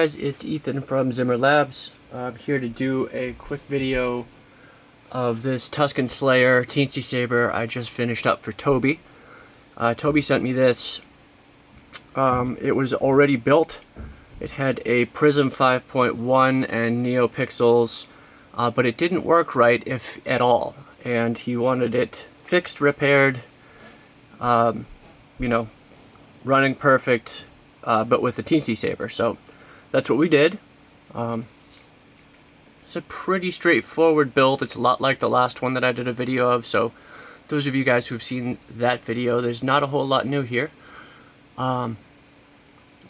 Guys, it's Ethan from Zimmer Labs. I'm here to do a quick video of this Tusken Slayer Teensysaber I just finished up for Toby. Toby sent me this. It was already built. It had a Prizm 5.1 and Neopixels, but it didn't work right, if at all. And he wanted it fixed, repaired, you know, running perfect, but with the Teensysaber. So that's what we did. It's a pretty straightforward build. It's a lot like the last one that I did a video of, so those of you guys who've seen that video, there's not a whole lot new here. Let's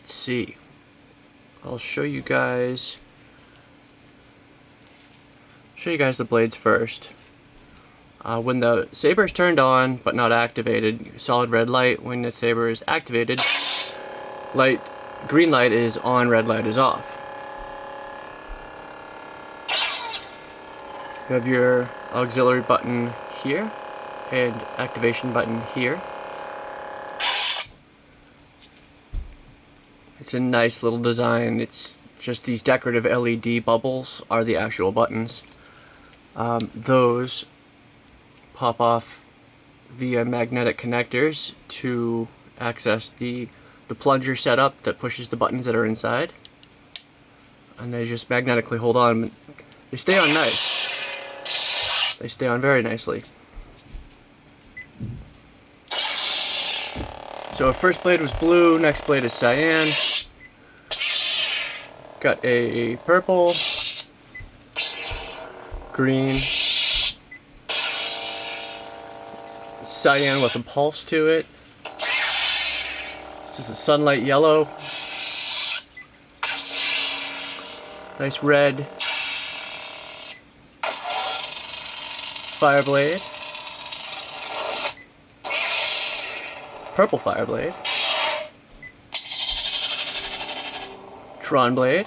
see. I'll show you guys the blades first. When the saber is turned on but not activated, solid red light. When the saber is activated, green light is on, red light is off. You have your auxiliary button here and activation button here. It's a nice little design. It's just these decorative LED bubbles are the actual buttons. Those pop off via magnetic connectors to access the plunger setup that pushes the buttons that are inside, and they just magnetically hold on. They stay on nice. They stay on very nicely. So first blade was blue, next blade is cyan. Got a purple, green, cyan with a pulse to it. This is a sunlight yellow. Nice red. Fireblade. Purple Fireblade. Tron Blade.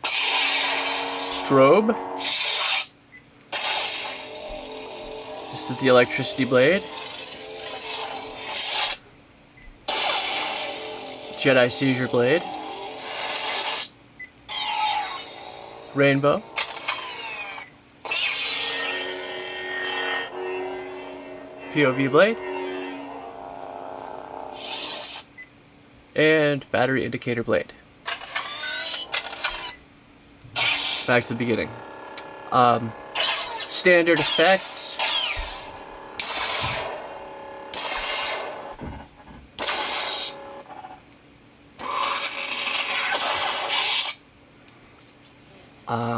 Strobe. This is the Electricity Blade. Jedi Seizure Blade. Rainbow. POV Blade. And Battery Indicator Blade. Back to the beginning. Standard effects.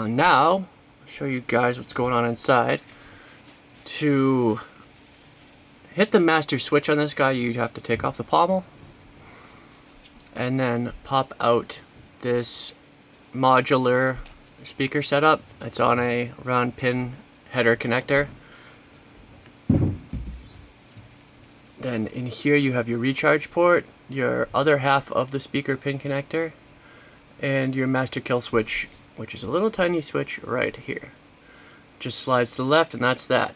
Now, I'll show you guys what's going on inside. To hit the master switch on this guy, you'd have to take off the pommel and then pop out this modular speaker setup. It's on a round pin header connector. Then in here you have your recharge port, your other half of the speaker pin connector, and your master kill switch, which is a little tiny switch right here. Just slides to the left, and that's that.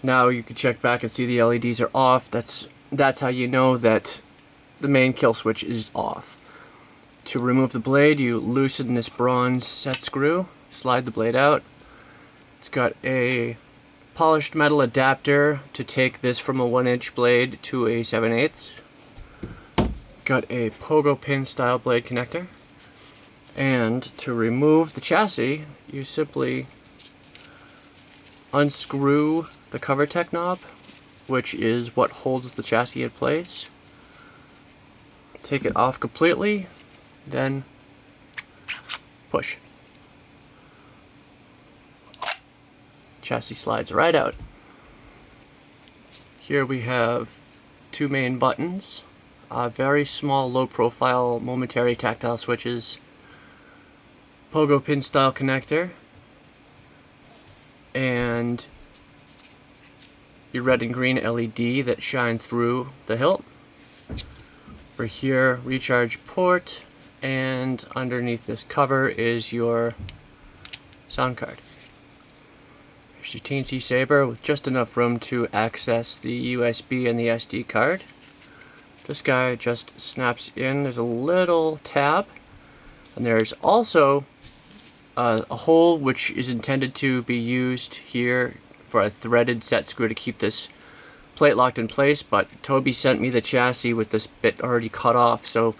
Now you can check back and see the LEDs are off. That's how you know that the main kill switch is off. To remove the blade, you loosen this bronze set screw, slide the blade out. It's got a polished metal adapter to take this from a 1-inch blade to a 7/8. Got a pogo pin style blade connector. And to remove the chassis, you simply unscrew the cover tech knob, which is what holds the chassis in place. Take it off completely, then push. Chassis slides right out. Here we have two main buttons, very small low profile momentary tactile switches, pogo pin style connector, and your red and green LED that shine through the hilt. Over here, recharge port, and underneath this cover is your sound card. Here's your Teensysaber with just enough room to access the USB and the SD card. this guy just snaps in. There's a little tab, and there's also a hole which is intended to be used here for a threaded set screw to keep this plate locked in place, but Toby sent me the chassis with this bit already cut off, so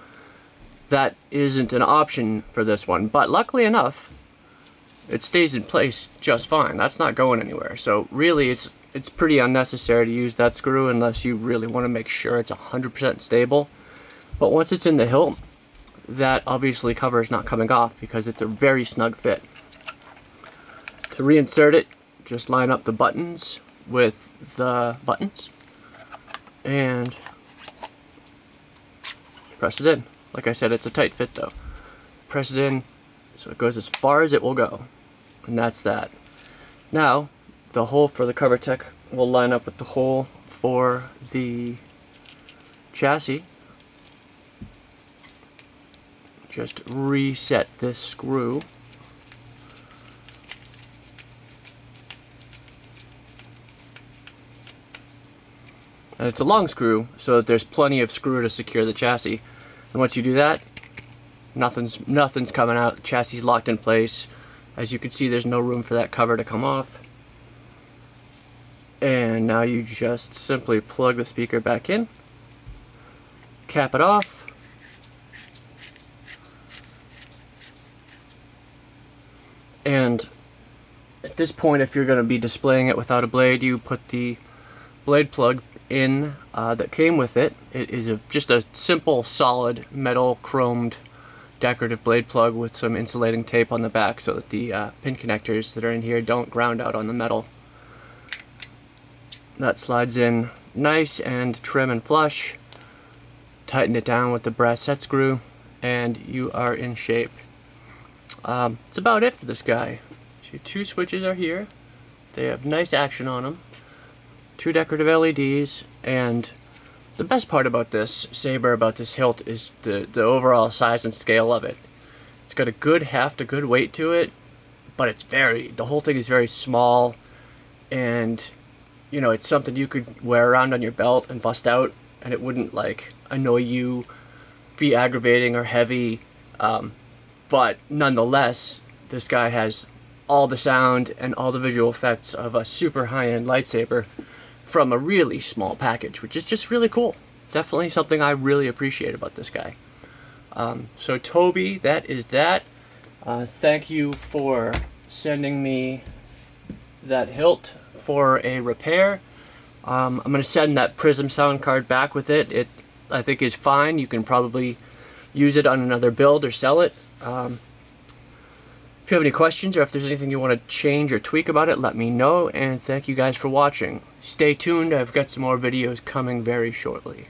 that isn't an option for this one. But luckily enough, it stays in place just fine. That's not going anywhere. So really it's pretty unnecessary to use that screw unless you really want to make sure it's 100% stable. But once it's in the hilt, that obviously cover is not coming off because it's a very snug fit. To reinsert it, just line up the buttons with the buttons and press it in. Like I said, it's a tight fit though. Press it in so it goes as far as it will go, and that's that. Now the hole for the cover tech will line up with the hole for the chassis. Just reset this screw. And it's a long screw, so that there's plenty of screw to secure the chassis. And once you do that, nothing's coming out. The chassis is locked in place. As you can see, there's no room for that cover to come off. And now you just simply plug the speaker back in, cap it off, and at this point, if you're going to be displaying it without a blade, you put the blade plug in that came with it. It is just a simple solid metal chromed decorative blade plug with some insulating tape on the back so that the pin connectors that are in here don't ground out on the metal. That slides in nice and trim and flush. Tighten it down with the brass set screw and you are in shape. That's about it for this guy. So 2 switches are here. They have nice action on them. 2 decorative LEDs, and the best part about this saber, about this hilt, is the overall size and scale of it. It's got a good heft, a good weight to it, but the whole thing is very small, and you know, it's something you could wear around on your belt and bust out, and it wouldn't like annoy you, be aggravating or heavy, but nonetheless, this guy has all the sound and all the visual effects of a super high-end lightsaber from a really small package, which is just really cool. Definitely something I really appreciate about this guy. So Toby, that is that. Thank you for sending me that hilt for a repair. I'm going to send that Prizm sound card back with it. It, I think, is fine. You can probably use it on another build or sell it. If you have any questions or if there's anything you want to change or tweak about it, let me know, and thank you guys for watching. Stay tuned, I've got some more videos coming very shortly.